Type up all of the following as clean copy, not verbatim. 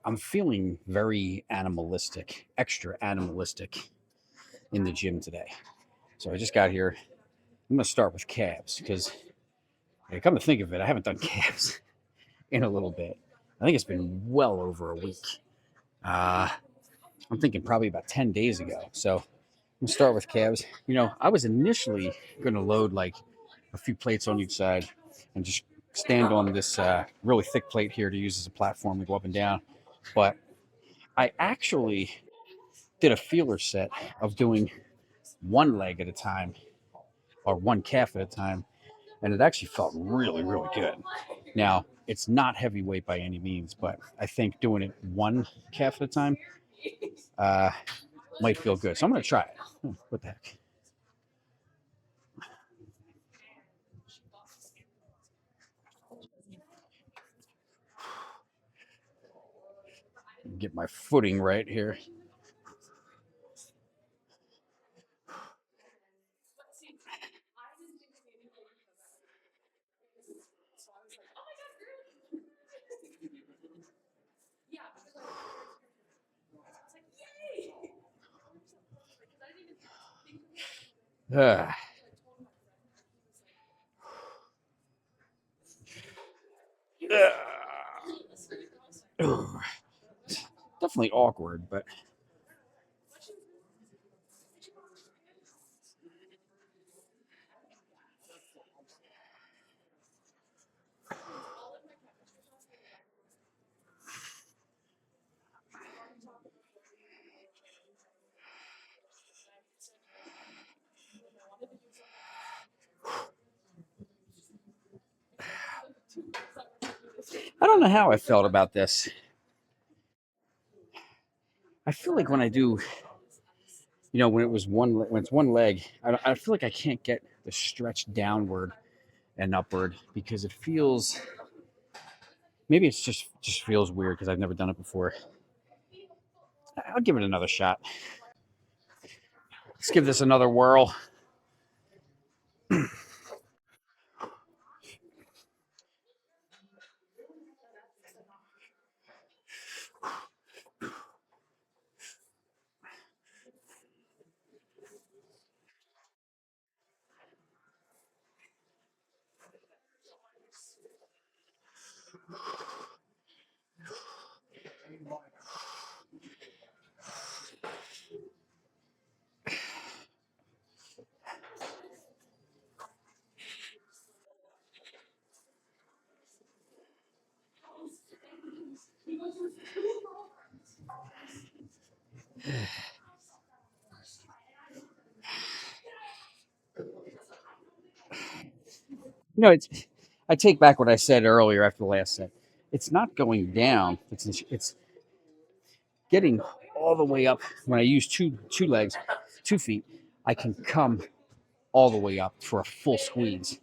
I'm feeling very animalistic, extra animalistic in the gym today. So I just got here. I'm going to start with calves because, come to think of it, I haven't done calves in a little bit. I think it's been well over a week. Uh, I'm thinking probably about 10 days ago. So I'm going to start with calves. I was initially going to load like a few plates on each side and just stand on this really thick plate here to use as a platform to go up and down. But I actually did a feeler set of doing one leg at a time or one calf at a time, and it actually felt really, really good. Now, it's not heavyweight by any means, but I think doing it one calf at a time uh, might feel good. So I'm going to try it. What the heck? Get my footing right here. Uh, definitely awkward, but I don't know how I felt about this. I feel like when I do, when it's one leg, I feel like I can't get the stretch downward and upward because it feels maybe it's just feels weird because I've never done it before. I'll give it another shot. Let's give this another whirl. It's. I take back what I said earlier after the last set. It's not going down. It's getting all the way up. When I use two legs, 2 feet, I can come all the way up for a full squeeze.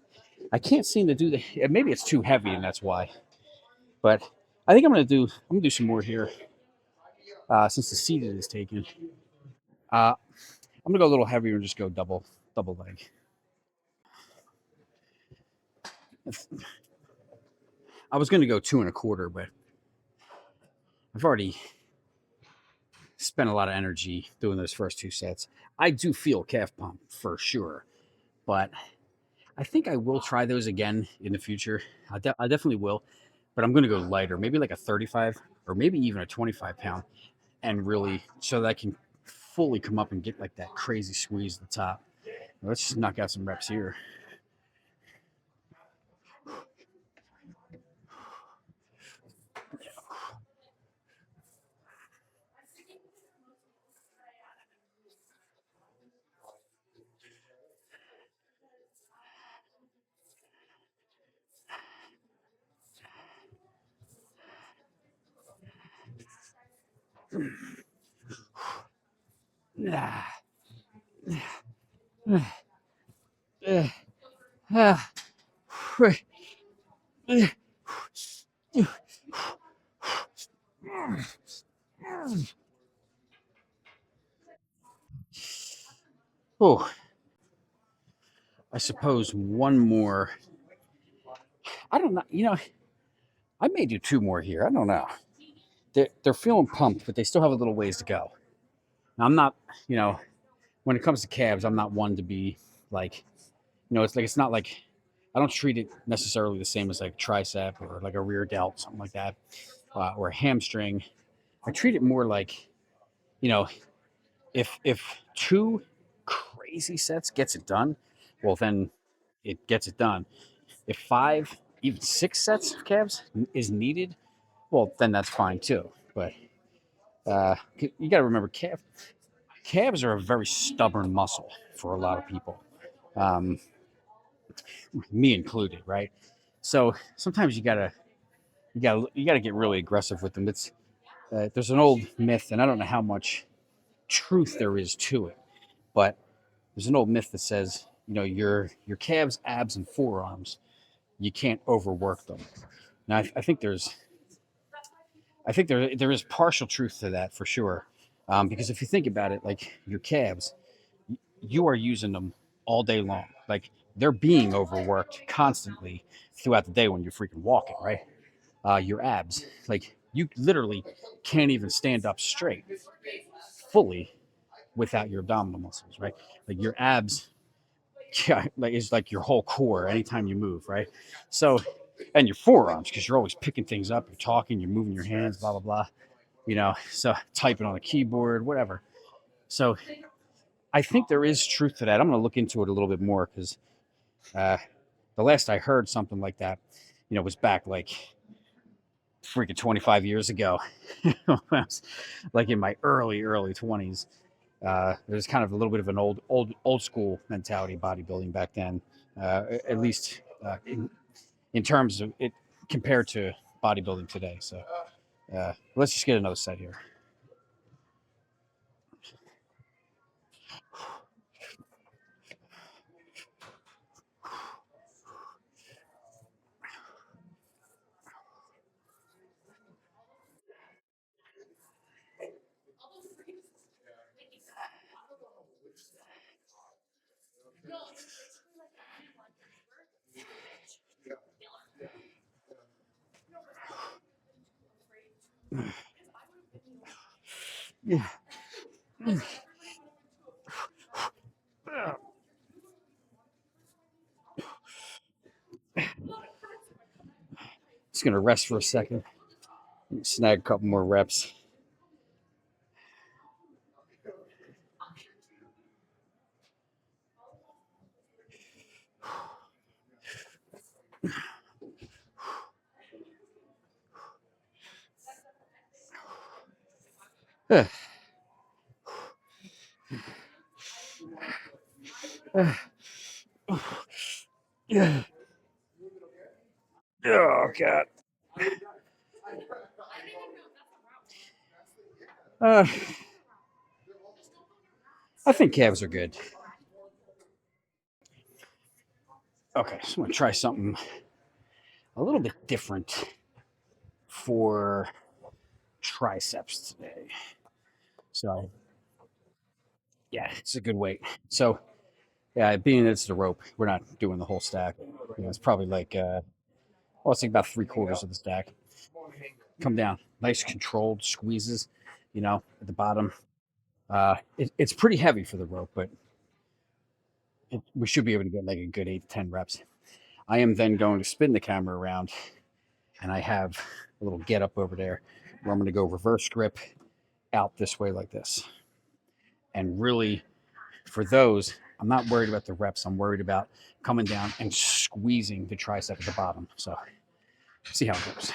I can't seem to do the. Maybe it's too heavy and that's why. But I think I'm gonna do some more here since the seated is taken. I'm gonna go a little heavier and just go double leg. I was gonna go 2 1/4, but I've already spent a lot of energy doing those first 2 sets. I do feel calf pump for sure, but I think I will try those again in the future. I definitely will, but I'm gonna go lighter, maybe like a 35 or maybe even a 25 pound, and really so that I can fully come up and get like that crazy squeeze at the top. Let's just knock out some reps here. Oh, I suppose one more. I don't know. I may do two more here. I don't know. they're feeling pumped, but they still have a little ways to go. Now, I'm not, you know, when it comes to calves, I'm not one to be like, it's like it's not like I don't treat it necessarily the same as like tricep or like a rear delt, something like that, or a hamstring. I treat it more like, you know, if two crazy sets gets it done, well then it gets it done. If five, even six sets of calves is needed, well then that's fine too. But you got to remember, calves are a very stubborn muscle for a lot of people, um, me included, right? So sometimes you gotta get really aggressive with them. There's an old myth, and I don't know how much truth there is to it, but there's an old myth that says, your calves, abs, and forearms, you can't overwork them. Now, I think there is partial truth to that for sure, because if you think about it, like your calves, you are using them all day long. Like they're being overworked constantly throughout the day when you're freaking walking, right? Your abs, like you literally can't even stand up straight fully without your abdominal muscles, right? Like your abs, yeah, like it's like your whole core anytime you move, right? So, and your forearms because you're always picking things up, you're talking, you're moving your hands, blah blah blah. So typing on a keyboard, whatever. So I think there is truth to that. I'm going to look into it a little bit more because uh, the last I heard something like that, was back like freaking 25 years ago. When I was like in my early 20s. There's kind of a little bit of an old school mentality bodybuilding back then, at least in terms of it compared to bodybuilding today. So let's just get another set here. Yeah. Just gonna rest for a second, snag a couple more reps. Yeah. Oh god. Uh, I think calves are good. Okay, so I'm gonna try something a little bit different for triceps today. So yeah, it's a good weight. So yeah, being that it's the rope, we're not doing the whole stack. It's probably like well, it's like about three-quarters of the stack. Come down, nice controlled squeezes, at the bottom. It's pretty heavy for the rope, but we should be able to get like a good 8 to 10 reps. I am then going to spin the camera around, and I have a little get up over there where I'm going to go reverse grip out this way like this. And really, for those, I'm not worried about the reps. I'm worried about coming down and squeezing the tricep at the bottom. So see how it goes.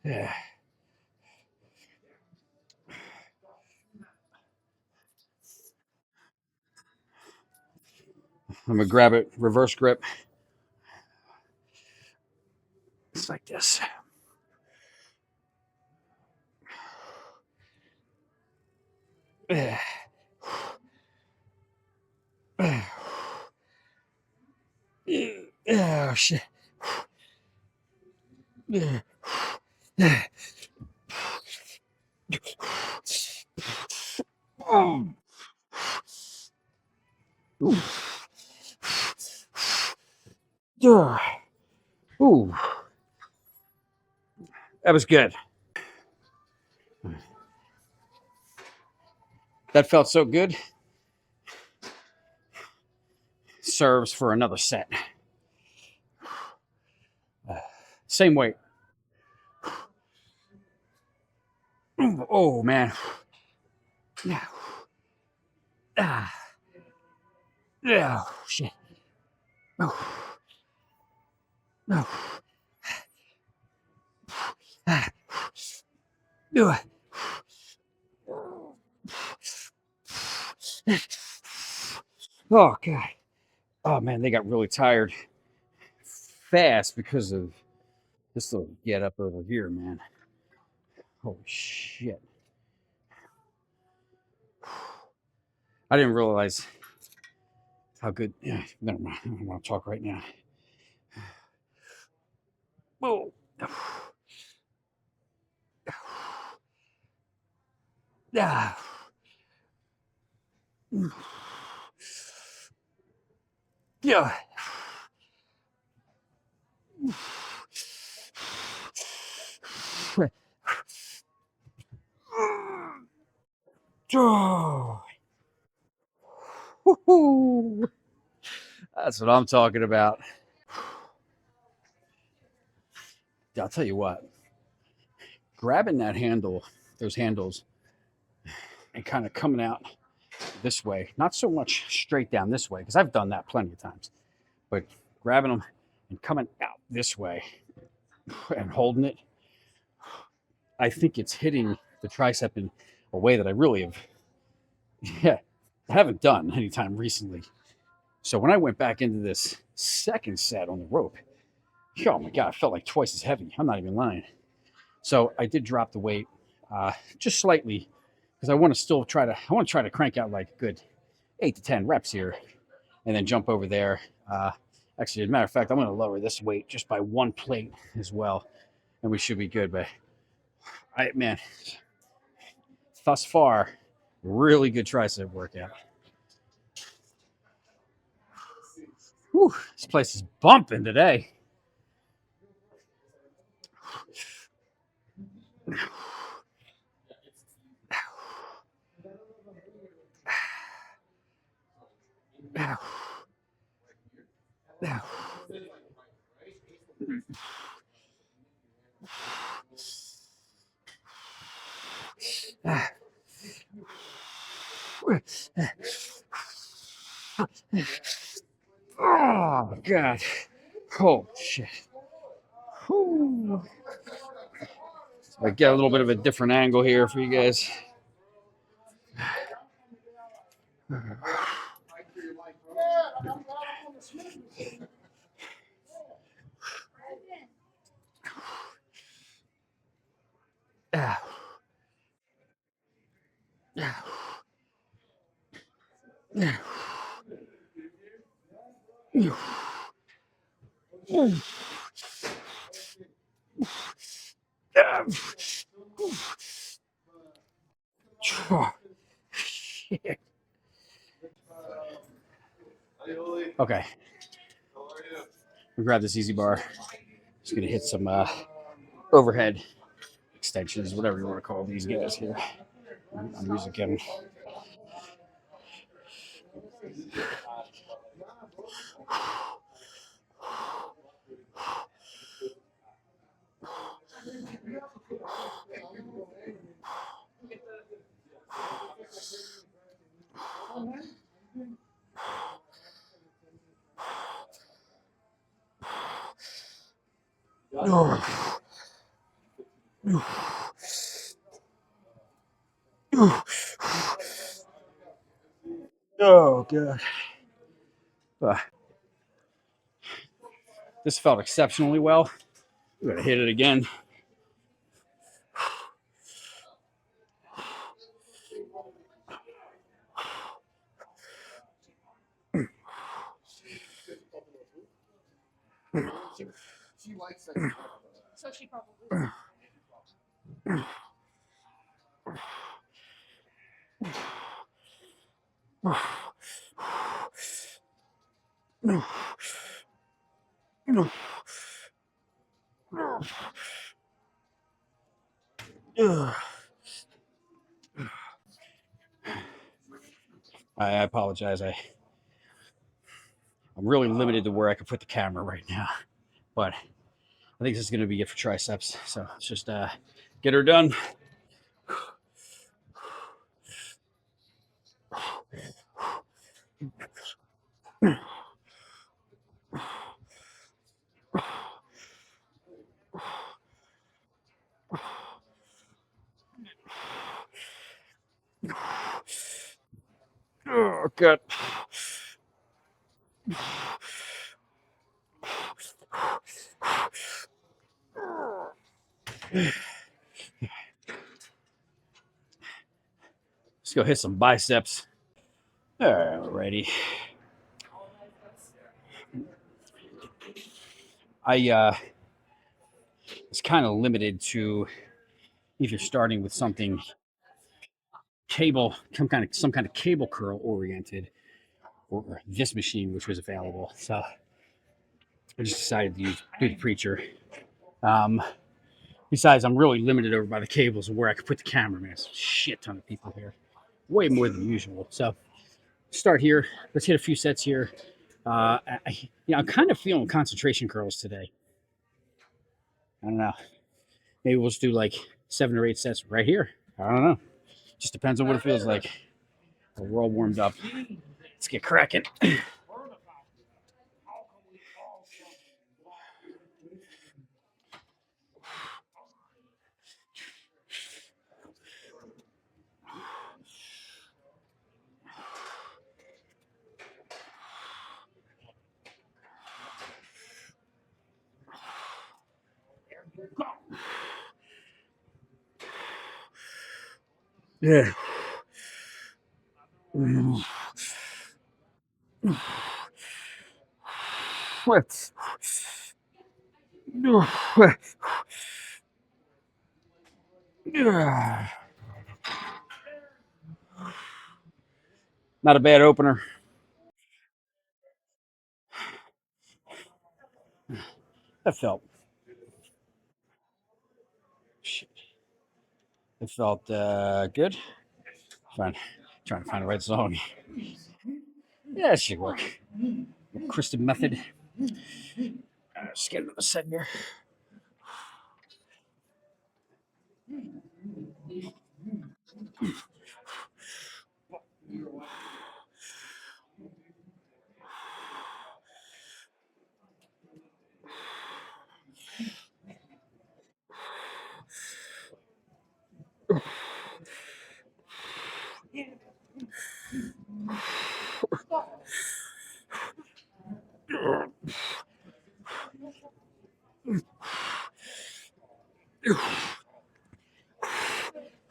Yeah. I'm gonna grab it, reverse grip. It's like this. Oh shit. Ooh, that was good. That felt so good. Serves for another set. Same weight. Oh man. Yeah. Ah. Yeah. Shit. Oh. No. Ah. Do it. Oh god. Oh man, they got really tired fast because of this little get up over here, man. Holy shit. I didn't realize how good. Yeah, never mind. I don't want to talk right now. Oh. Ah. Yeah. Oh. Woo-hoo. That's what I'm talking about. I'll tell you what, grabbing that handle, those handles, and kind of coming out this way, not so much straight down this way, because I've done that plenty of times, but grabbing them and coming out this way and holding it, I think it's hitting the tricep in a way that I really have, yeah, haven't done anytime recently. So when I went back into this second set on the rope, oh my God, I felt like twice as heavy. I'm not even lying. So I did drop the weight just slightly because I want to still try to crank out like a good 8 to 10 reps here and then jump over there. Actually, as a matter of fact, I'm going to lower this weight just by one plate as well, and we should be good. But man, thus far, really good tricep workout. Whew, this place is bumping today. Oh God! Oh shit! Whew. I get a little bit of a different angle here for you guys. Okay, we grab this easy bar. Just gonna hit some overhead extensions, whatever you want to call these guys here. I'm using them. Oh god. Uh, this felt exceptionally well. We're gonna hit it again. So she probably. I apologize. I'm really limited to where I can put the camera right now, but I think this is going to be it for triceps. So let's just get her done. Oh god. Let's go hit some biceps. Alrighty. I was kind of limited to either starting with something cable, some kind of cable curl oriented, or this machine which was available. So I just decided to do the preacher. Um, Besides, I'm really limited over by the cables of where I could put the camera. Man, there's a shit ton of people here, way more than usual. So start here. Let's hit a few sets here. I'm kind of feeling concentration curls today. I don't know. Maybe we'll just do like 7 or 8 sets right here. I don't know. Just depends on what it feels like. We're all warmed up. Let's get cracking. Yeah. What? Not a bad opener. That felt. It felt good. Fine. Trying to find the right song. Yeah, it should work. Kristen method. Just get another set here.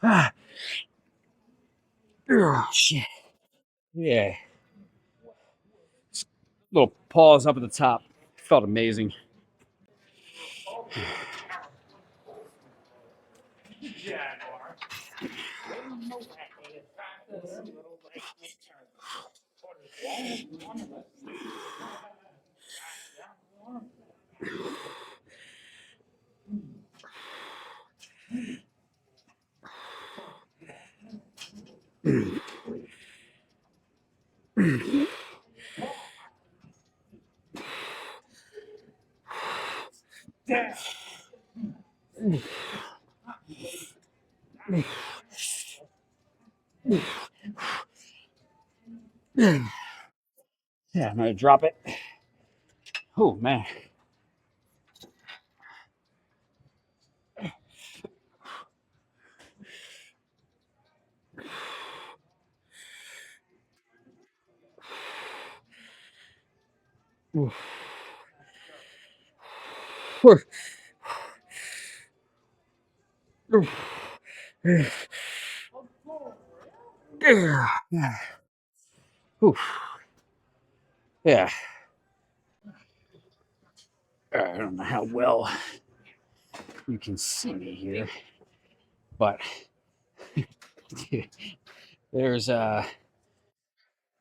Ah, oh, shit. Yeah. Little pause up at the top. Felt amazing. Yeah, I'm gonna drop it. Oh man. Oof. Oof. Yeah. Oof. Yeah. I don't know how well you can see me here, but there's I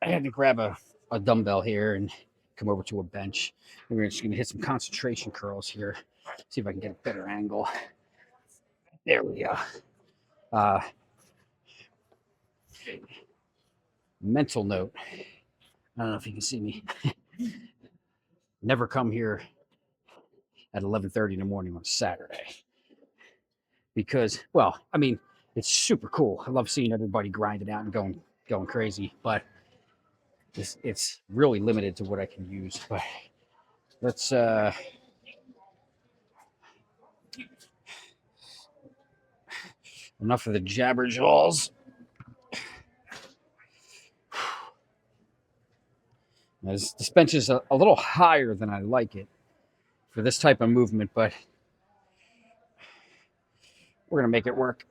had to grab a dumbbell here and come over to a bench. And we're just gonna hit some concentration curls here. See if I can get a better angle. There we go. Uh, Mental note. I don't know if you can see me. Never come here at 11:30 in the morning on Saturday because, well, I mean, it's super cool. I love seeing everybody grinding out and going crazy, but it's really limited to what I can use. But let's enough of the jabber jaws. This bench is a little higher than I like it for this type of movement, but we're gonna make it work.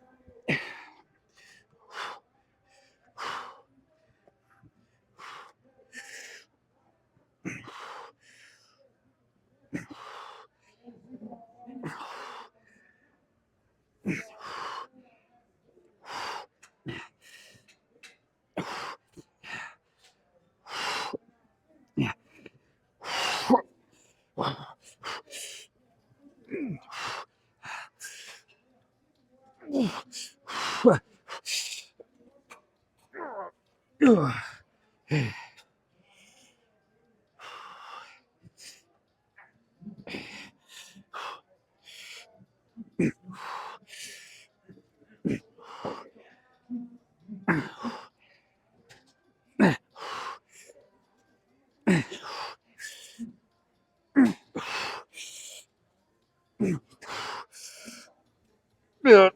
Yeah.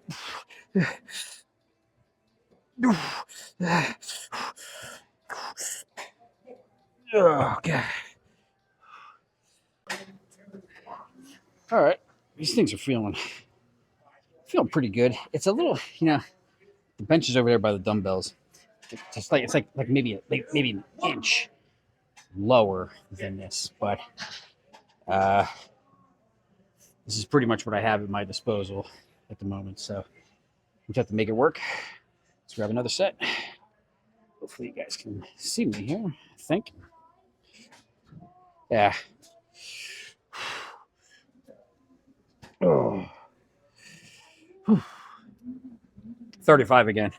Okay. All right. These things are feeling pretty good. It's a little, the bench is over there by the dumbbells. It's like maybe an inch lower than this, but uh, this is pretty much what I have at my disposal at the moment. So we have to make it work. Let's grab another set. Hopefully you guys can see me here. I think. Yeah. Oh. 35 again.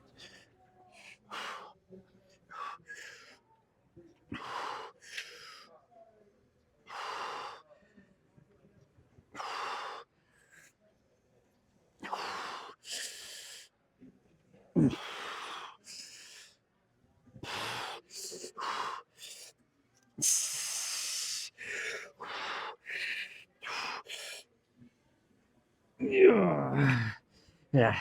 Yeah.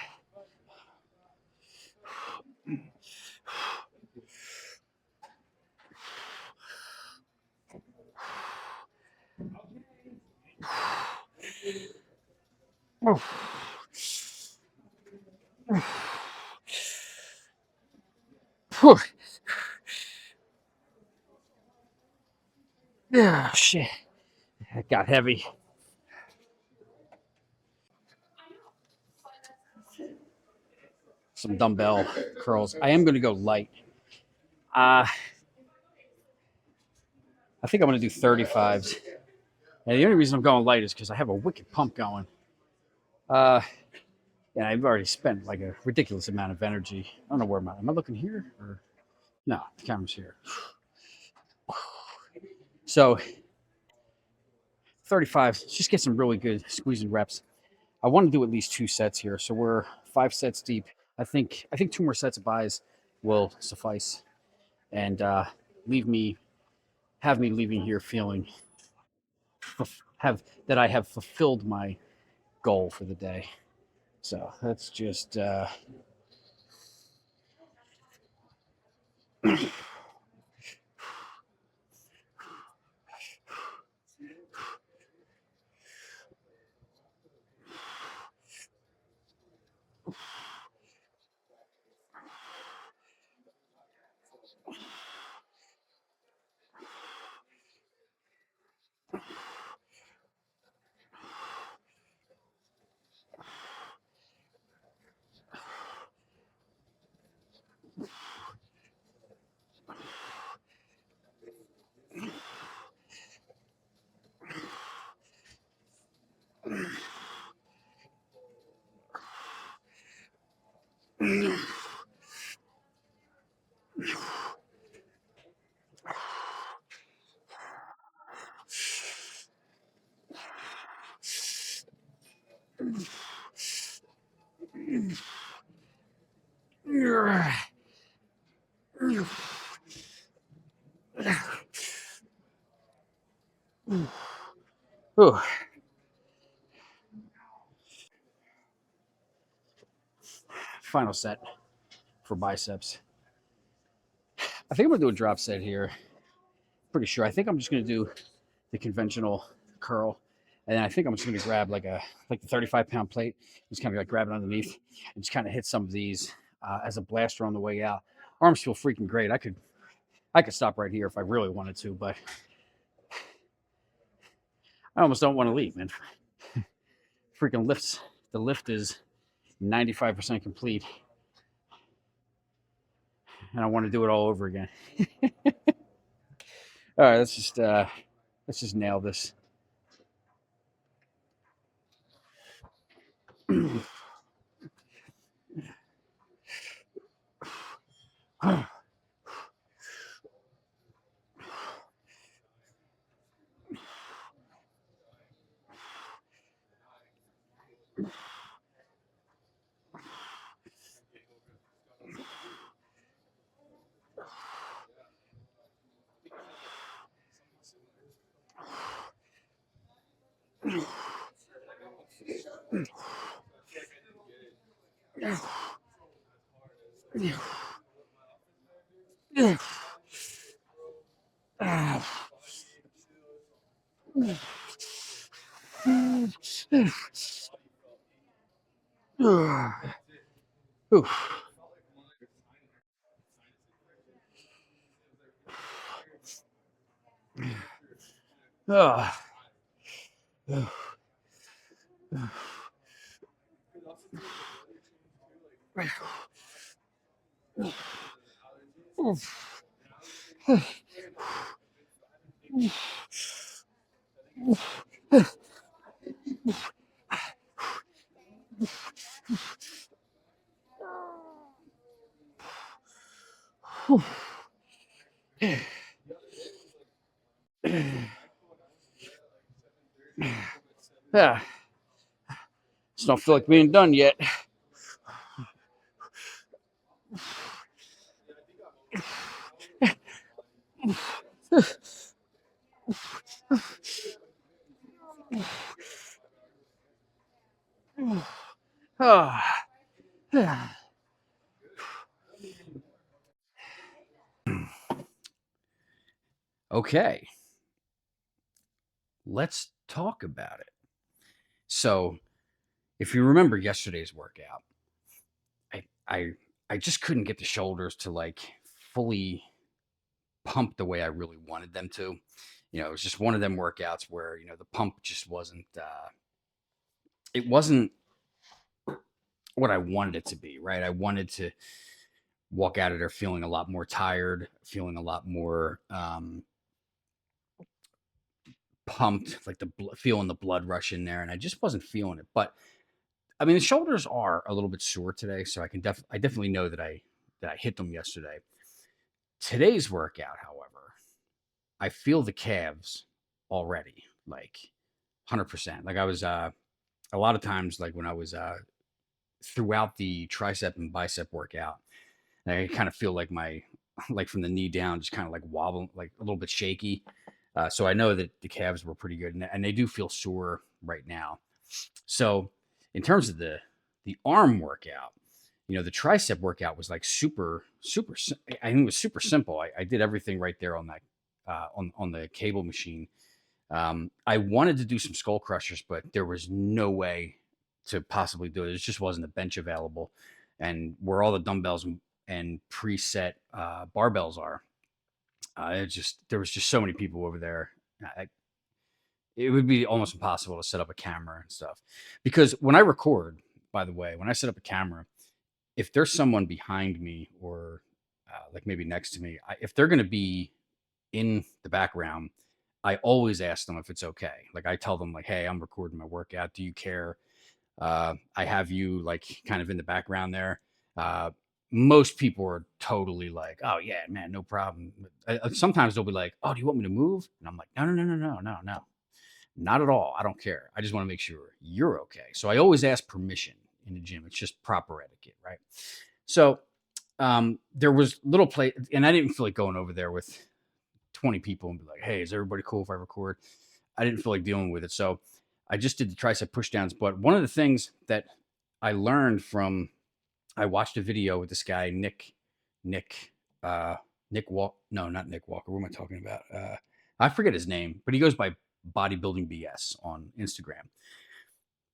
Yeah, shit. That got heavy. Some dumbbell curls. I am going to go light. Uh, I think I'm going to do 35s. And the only reason I'm going light is because I have a wicked pump going. And I've already spent like a ridiculous amount of energy. I don't know where am I looking here? Or no, the camera's here. So 35, just get some really good squeezing reps. I want to do at least 2 sets here. So we're 5 sets deep. I think 2 more sets of buys will suffice and have me leaving here feeling have that I have fulfilled my goal for the day. So let's just Ooh. Final set for biceps. I think I'm gonna do a drop set here. Pretty sure. I think I'm just gonna do the conventional curl, and then I think I'm just gonna grab like the 35-pound plate, just kind of like grab it underneath, and just kind of hit some of these as a blaster on the way out. Arms feel freaking great. I could stop right here if I really wanted to, but I almost don't want to leave, man. Freaking lifts. The lift is 95% complete, and I want to do it all over again. All right, let's just nail this. Yeah, just don't feel like being done yet. Okay, let's talk about it. So, if you remember yesterday's workout, I I I just couldn't get the shoulders to like fully pump the way I really wanted them to. It was just one of them workouts where the pump just wasn't. It wasn't what I wanted it to be. Right? I wanted to walk out of there feeling a lot more tired, feeling a lot more pumped, like feeling the blood rush in there, and I just wasn't feeling it. But I mean, the shoulders are a little bit sore today, so I definitely know that I hit them yesterday. Today's workout, however, I feel the calves already, like 100%. Like I was a lot of times, like when I was throughout the tricep and bicep workout, I kind of feel like my like from the knee down, just kind of like wobbling, like a little bit shaky. So I know that the calves were pretty good, and they do feel sore right now. So in terms of the arm workout, the tricep workout was like super. I think it was super simple. I did everything right there on that on the cable machine. I wanted to do some skull crushers, but there was no way to possibly do it. There just wasn't a bench available, and where all the dumbbells and preset barbells are, there was just so many people over there. It would be almost impossible to set up a camera and stuff. Because when I record, by the way, when I set up a camera, if there's someone behind me or like maybe next to me, if they're going to be in the background, I always ask them if it's okay. Like I tell them like, "Hey, I'm recording my workout. Do you care? I have you like kind of in the background there." Uh, Most people are totally like, "Oh yeah, man, no problem." Sometimes they'll be like, "Oh, do you want me to move?" And I'm like, "No, no, no, no, no, no, no, not at all. I don't care. I just want to make sure you're okay." So I always ask permission in the gym. It's just proper etiquette, right? So there was little play, and I didn't feel like going over there with 20 people and be like, "Hey, is everybody cool if I record?" I didn't feel like dealing with it, so I just did the tricep pushdowns. But one of the things that I learned from I watched a video with this guy Nick uh Nick Walk no, not Nick Walker. What am I talking about? I forget his name, but he goes by Bodybuilding BS on Instagram.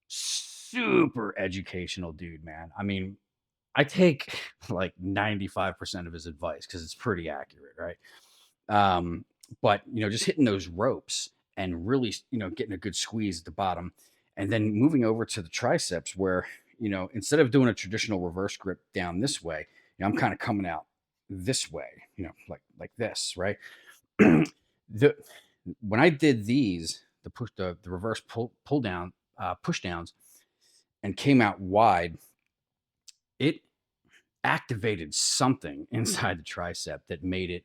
Super educational dude, man. I mean, I take like 95% of his advice because it's pretty accurate, right? Um, but just hitting those ropes and really, getting a good squeeze at the bottom, and then moving over to the triceps where, instead of doing a traditional reverse grip down this way, I'm kind of coming out this way, like this, right? the When I did these, the reverse pull down push downs and came out wide, it activated something inside the tricep that made it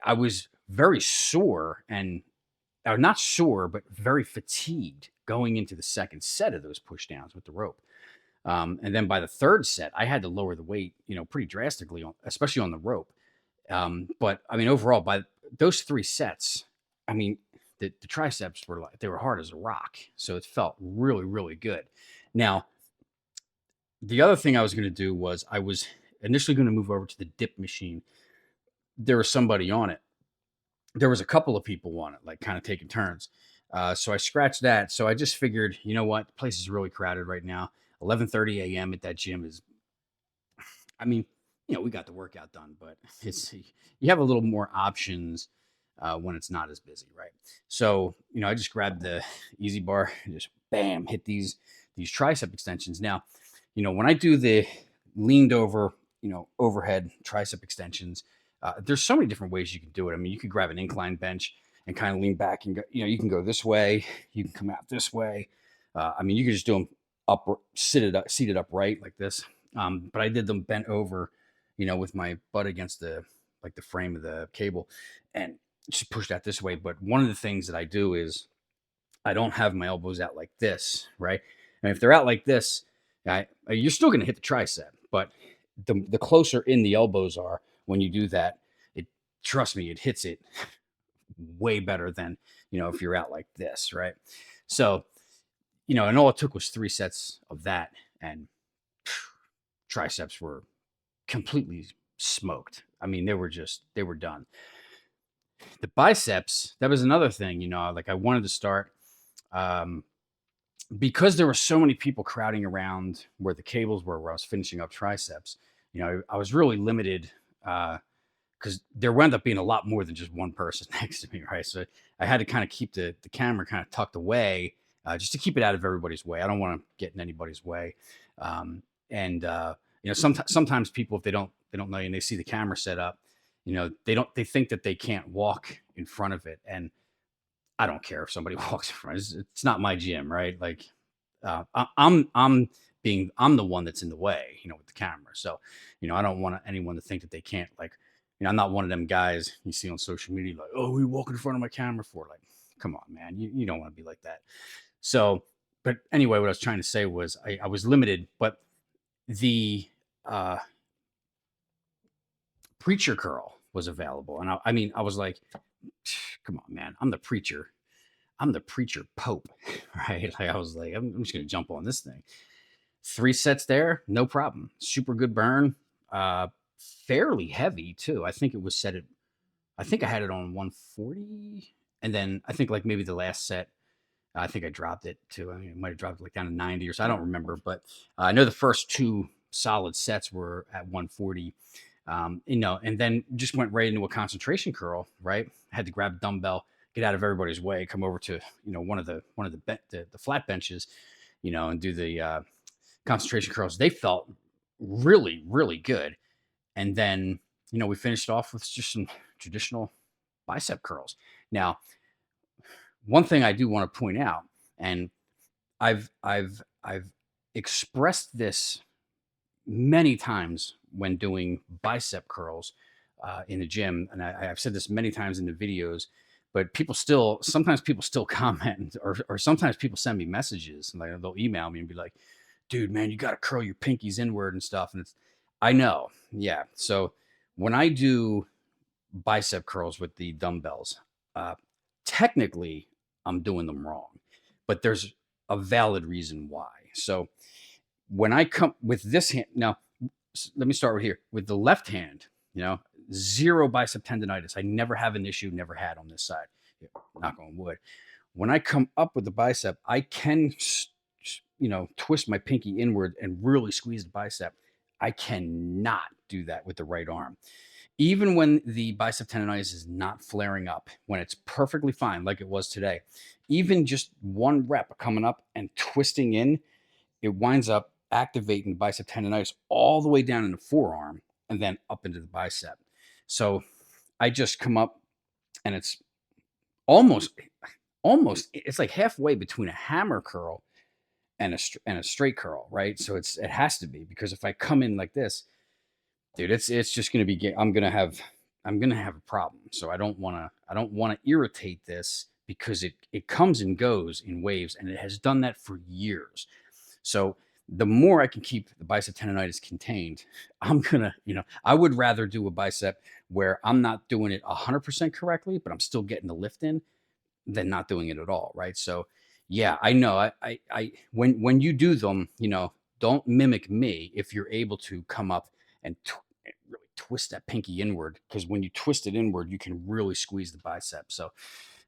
I was very sore and not sore, but very fatigued going into the second set of those push downs with the rope. And then by the third set, I had to lower the weight, pretty drastically, especially on the rope. But I mean, overall, by those three sets, I mean, the triceps were like they were hard as a rock, so it felt really, really good. Now, the other thing I was going to do was I was initially going to move over to the dip machine. There was somebody on it. There was a couple of people on it, like kind of taking turns. So I scratched that. So I just figured, you know what, the place is really crowded right now. 11:30 a.m. at that gym is, I mean, we got the workout done, but it's you have a little more options when it's not as busy, right? So I just grabbed the easy bar and just bam hit these tricep extensions. Now, when I do the leaned over, overhead tricep extensions, there's so many different ways you can do it. I mean, you could grab an incline bench and kind of lean back and go, you can go this way, you can come out this way. I mean, you could just do them up, seated upright like this. But I did them bent over, with my butt against the frame of the cable, and just push that this way. But one of the things that I do is I don't have my elbows out like this, right? And if they're out like this, you're still going to hit the tricep, but the closer in the elbows are when you do that, it trust me, it hits it way better than if you're out like this, right? So and all it took was 3 sets of that, and triceps were completely smoked. I mean, they were done. The biceps, that was another thing, like I wanted to start. Um, because there were so many people crowding around where the cables were, where I was finishing up triceps, I was really limited because there wound up being a lot more than just one person next to me, right? So I had to kind of keep the camera kind of tucked away just to keep it out of everybody's way. I don't want to get in anybody's way. And sometimes people, if they don't know you and they see the camera set up, they think that they can't walk in front of it, and I don't care if somebody walks in front. It's not my gym, right? Like, I'm the one that's in the way, with the camera. So, I don't want anyone to think that they can't, like, I'm not one of them guys you see on social media like, oh, we walk in front of my camera for, like, come on, man, you don't want to be like that. So, but anyway, what I was trying to say was I was limited, but the uh, preacher curl was available, and I mean, I was like, come on, man, I'm the preacher pope, right? Like I was like, I'm just gonna jump on this thing. 3 sets there, no problem. Super good burn. Uh, Fairly heavy too. I think it was set at. I think I had it on 140, and then I think like maybe the last set, I think I dropped it to. I mean, I might have dropped it like down to 90 or so. I don't remember, but I know the first two solid sets were at 140. And then just went right into a concentration curl. Right, had to grab a dumbbell, get out of everybody's way, come over to one of the flat benches, and do the concentration curls. They felt really, really good. And then, we finished off with just some traditional bicep curls. Now, one thing I do want to point out, and I've expressed this many times when doing bicep curls in the gym, and I've said this many times in the videos, but sometimes people still comment, or sometimes people send me messages, and like they'll email me and be like, dude, man, you got to curl your pinkies inward and stuff. And I know. Yeah. So when I do bicep curls with the dumbbells, uh, technically I'm doing them wrong, but there's a valid reason why. So when I come with this hand, now let me start with here with the left hand, you know, zero bicep tendonitis. I never have an issue, never had on this side. Knock on wood. When I come up with the bicep, I can, twist my pinky inward and really squeeze the bicep. I cannot do that with the right arm. Even when the bicep tendonitis is not flaring up, when it's perfectly fine, like it was today, even just one rep coming up and twisting in, it winds up activating the bicep tendonitis all the way down in the forearm and then up into the bicep. So I just come up and it's almost, it's like halfway between a hammer curl and a straight curl, right? So it has to be, because if I come in like this, dude, it's just going to be, I'm going to have a problem. So I don't want to irritate this, because it comes and goes in waves, and it has done that for years. So the more I can keep the bicep tendonitis contained, I'm gonna, I would rather do a bicep where I'm not doing it 100% correctly, but I'm still getting the lift in, than not doing it at all, right? So yeah, I know. When you do them, don't mimic me if you're able to come up and really twist that pinky inward, because when you twist it inward, you can really squeeze the bicep. So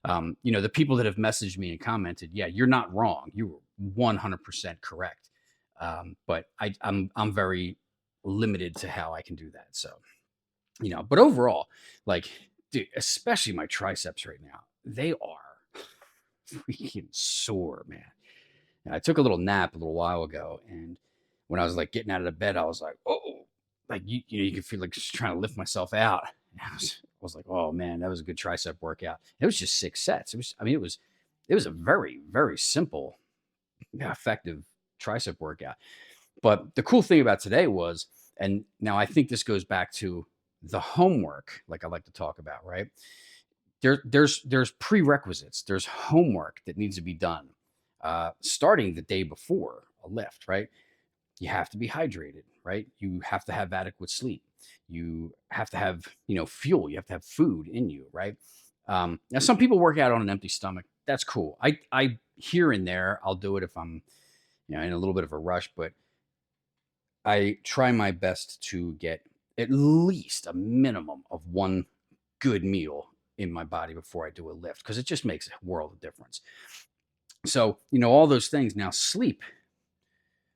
the people that have messaged me and commented, yeah, you're not wrong. You were 100% correct. But I'm very limited to how I can do that. So, but overall, like, dude, especially my triceps right now, they are freaking sore, man. And I took a little nap a little while ago, and when I was like getting out of the bed, I was like, oh, like you can feel like just trying to lift myself out. And I was like, oh man, that was a good tricep workout. It was just 6 sets. It was a very, very simple, effective tricep workout. But the cool thing about today was, and now I think this goes back to the homework, like I like to talk about, right? There's prerequisites. There's homework that needs to be done, starting the day before a lift, right? You have to be hydrated, right? You have to have adequate sleep. You have to have, fuel. You have to have food in you, right? Now, some people work out on an empty stomach. That's cool. I here and there, I'll do it if I'm, in a little bit of a rush, but I try my best to get at least a minimum of one good meal in my body before I do a lift, because it just makes a world of difference. So, all those things. Now, sleep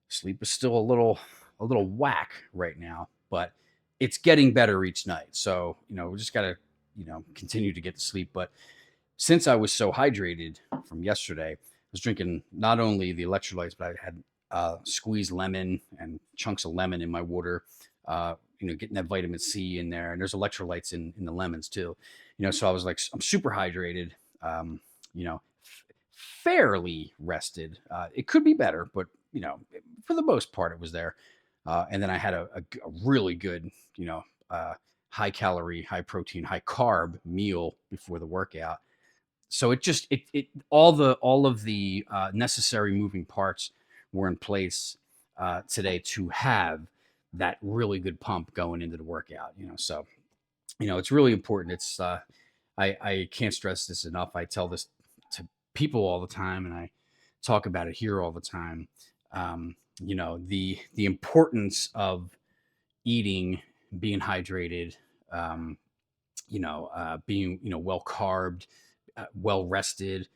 is still a little whack right now, but it's getting better each night. So, we just got to, continue to get to sleep. But since I was so hydrated from yesterday, I was drinking not only the electrolytes, but I had squeezed lemon and chunks of lemon in my water, getting that vitamin C in there. And there's electrolytes in the lemons too, so I was like, I'm super hydrated, you know, fairly rested. It could be better, but, for the most part, it was there. And then I had a really good, high calorie, high protein, high carb meal before the workout. So all of the necessary moving parts were in place today to have that really good pump going into the workout. So it's really important. It's I can't stress this enough. I tell this to people all the time, and I talk about it here all the time. The importance of eating, being hydrated, being well carbed, well rested.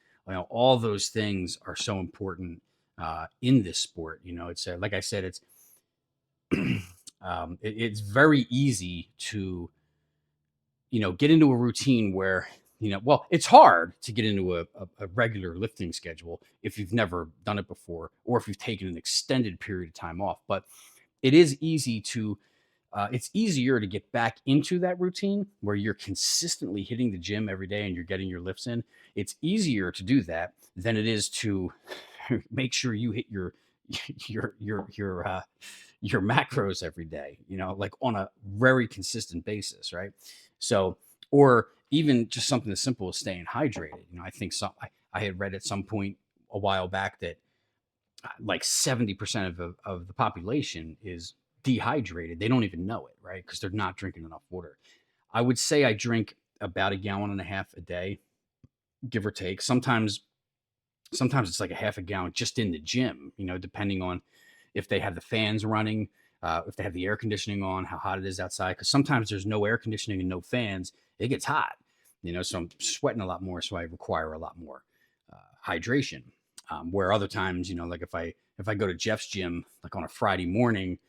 All those things are so important in this sport. It's like I said, it's it's very easy to get into a routine where well, it's hard to get into a regular lifting schedule if you've never done it before, or if you've taken an extended period of time off. But it is easy to it's easier to get back into that routine where you're consistently hitting the gym every day and you're getting your lifts in. It's easier to do that than it is to make sure you hit your macros every day, you know, like on a very consistent basis, right? So, or even just something as simple as staying hydrated. You know, I think I had read at some point a while back that like 70% of the population is dehydrated. They don't even know it, right? Because they're not drinking enough water. I would say I drink about a gallon and a half a day, give or take. Sometimes it's like a half a gallon just in the gym, you know, depending on if they have the fans running, if they have the air conditioning on, how hot it is outside. Because sometimes there's no air conditioning and no fans, it gets hot, you know. So I'm sweating a lot more, so I require a lot more hydration. Where other times, you know, like if I go to Jeff's gym like on a Friday morning,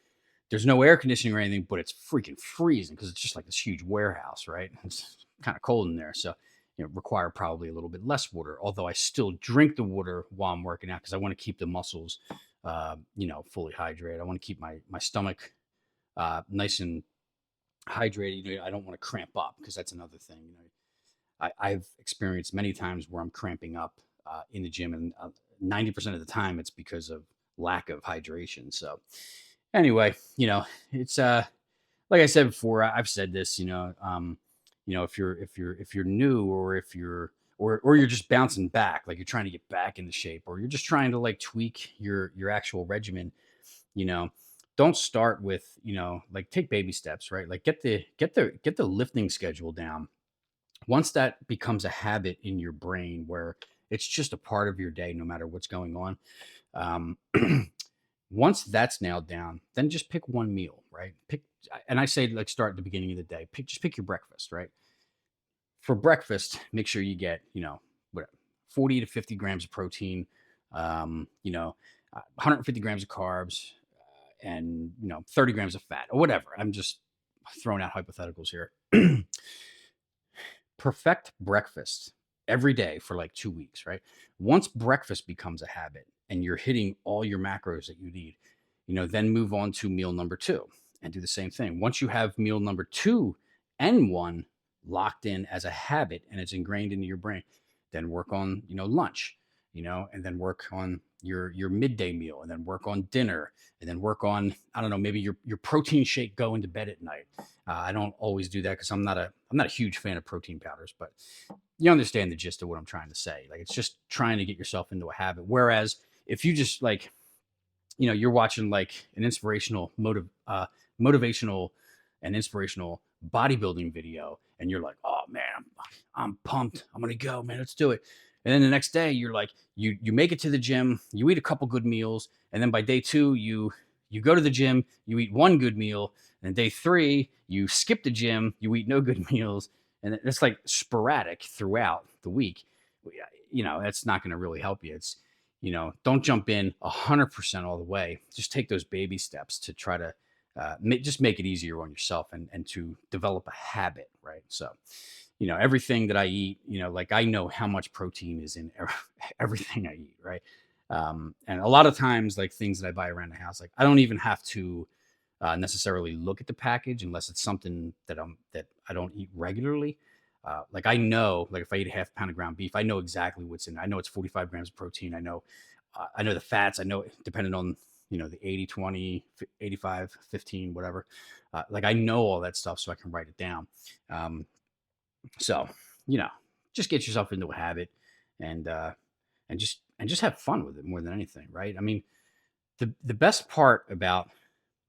there's no air conditioning or anything, but it's freaking freezing because it's just like this huge warehouse, right? It's kind of cold in there, so you know, require probably a little bit less water. Although I still drink the water while I'm working out because I want to keep the muscles, you know, fully hydrated. I want to keep my stomach nice and hydrated. You know, I don't want to cramp up because that's another thing. You know, I've experienced many times where I'm cramping up in the gym, and 90% of the time it's because of lack of hydration. So anyway, you know, it's like I said before, I've said this, you know, if you're new, or if you're or you're just bouncing back, like you're trying to get back into shape, or you're just trying to like tweak your actual regimen, you know, don't start with, you know, like take baby steps, right? Like get the lifting schedule down. Once that becomes a habit in your brain where it's just a part of your day, no matter what's going on, um, once that's nailed down, then just pick one meal, right? And I say like start at the beginning of the day. Just pick your breakfast, right? For breakfast, make sure you get, you know, what 40 to 50 grams of protein, you know, 150 grams of carbs, and you know 30 grams of fat or whatever. I'm just throwing out hypotheticals here. Perfect breakfast every day for like 2 weeks, right? Once breakfast becomes a habit and you're hitting all your macros that you need, you know, then move on to meal number two and do the same thing. Once you have meal number two and one locked in as a habit and it's ingrained into your brain, then work on, you know, lunch, you know, and then work on your midday meal, and then work on dinner, and then work on, I don't know, maybe your protein shake going to bed at night. I don't always do that because I'm not a huge fan of protein powders, but you understand the gist of what I'm trying to say. Like it's just trying to get yourself into a habit. Whereas if you just like, you know, you're watching like an motivational and inspirational bodybuilding video, and you're like, oh man, I'm pumped, I'm gonna go, man, let's do it. And then the next day you're like, you make it to the gym, you eat a couple good meals, and then by day two you go to the gym, you eat one good meal, and day three you skip the gym, you eat no good meals, and it's like sporadic throughout the week. You know, that's not going to really help you. It's, you know, don't jump in 100% all the way. Just take those baby steps to try to just make it easier on yourself, and to develop a habit, right? So, you know, everything that I eat, you know, like I know how much protein is in everything I eat, right? And a lot of times, like things that I buy around the house, like I don't even have to necessarily look at the package unless it's something that I don't eat regularly. Like I know, like if I eat a half pound of ground beef, I know exactly what's in it. I know it's 45 grams of protein. I know the fats. I know depending on, you know, the 80, 20, 85, 15, whatever. Like I know all that stuff, so I can write it down. Um, so, you know, just get yourself into a habit, and and just have fun with it more than anything, right? I mean, the best part about,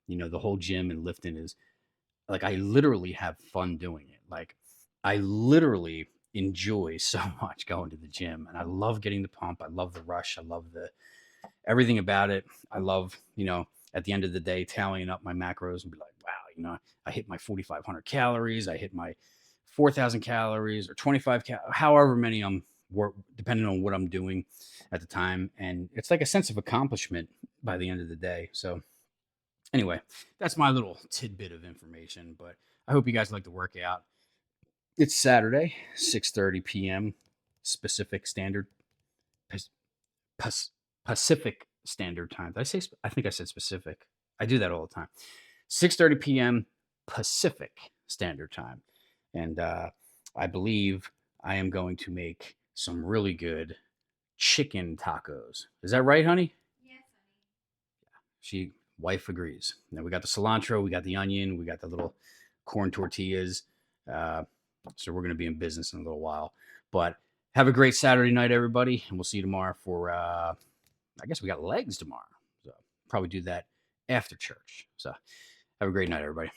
you know, the whole gym and lifting is like I literally have fun doing it. Like I literally enjoy so much going to the gym, and I love getting the pump. I love the rush. I love the everything about it. I love, you know, at the end of the day, tallying up my macros and be like, wow, you know, I hit my 4,500 calories. I hit my 4,000 calories or 25, however many depending on what I'm doing at the time. And it's like a sense of accomplishment by the end of the day. So anyway, that's my little tidbit of information, but I hope you guys like the workout. It's Saturday, 6:30 p.m. Pacific Standard Pas- Pacific Standard Time. Did I say? I think I said specific. I do that all the time. 6:30 p.m. Pacific Standard Time, and I believe I am going to make some really good chicken tacos. Is that right, honey? Yes, honey. Wife agrees. Now we got the cilantro, we got the onion, we got the little corn tortillas. So we're going to be in business in a little while. But have a great Saturday night, everybody, and we'll see you tomorrow for. I guess we got legs tomorrow, so probably do that after church. So have a great night, everybody.